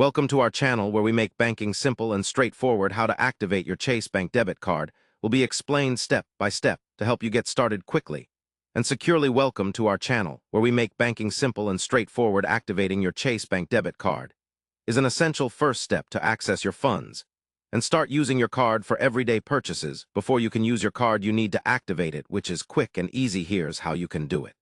Welcome to our channel where we make banking simple and straightforward. How to activate your Chase Bank debit card will be explained step by step to help you get started quickly and securely. Welcome to our channel where we make banking simple and straightforward. Activating your Chase Bank debit card is an essential first step to access your funds and start using your card for everyday purchases. Before you can use your card, you need to activate it, which is quick and easy. Here's how you can do it.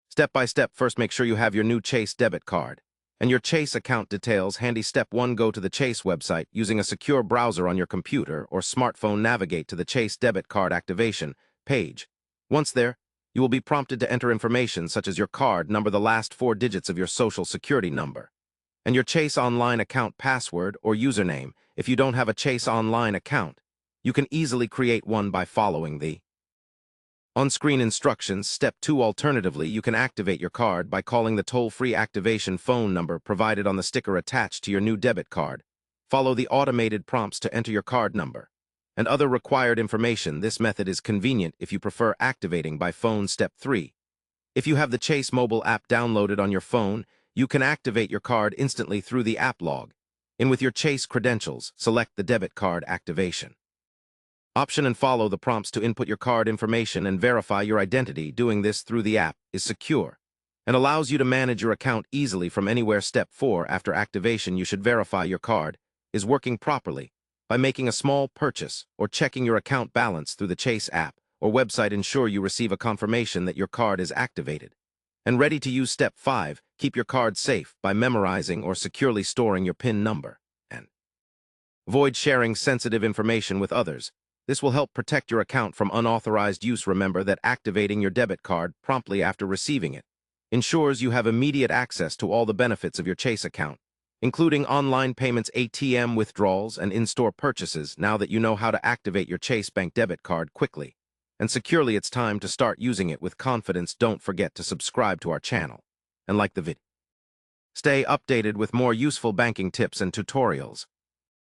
Step by step. First, make sure you have your new Chase debit card and your Chase account details handy. Step 1. Go to the Chase website using a secure browser on your computer or smartphone. Navigate to the Chase debit card activation page. Once there, you will be prompted to enter information such as your card number, the last 4 digits of your social security number, and your Chase Online account password or username. If you don't have a Chase Online account, you can easily create one by following the on-screen instructions. Step 2. Alternatively, you can activate your card by calling the toll-free activation phone number provided on the sticker attached to your new debit card. Follow the automated prompts to enter your card number and other required information. This method is convenient if you prefer activating by phone. Step 3. If you have the Chase mobile app downloaded on your phone, you can activate your card instantly through the app. Log in with your Chase credentials, select the debit card activation option and follow the prompts to input your card information and verify your identity. Doing this through the app is secure and allows you to manage your account easily from anywhere. Step 4. After activation, you should verify your card is working properly by making a small purchase or checking your account balance through the Chase app or website. Ensure you receive a confirmation that your card is activated and ready to use. Step 5. Keep your card safe by memorizing or securely storing your PIN number and avoid sharing sensitive information with others. This will help protect your account from unauthorized use. Remember that activating your debit card promptly after receiving it ensures you have immediate access to all the benefits of your Chase account, including online payments, ATM withdrawals, and in-store purchases. Now that you know how to activate your Chase Bank debit card quickly and securely, it's time to start using it with confidence. Don't forget to subscribe to our channel and like the video. Stay updated with more useful banking tips and tutorials.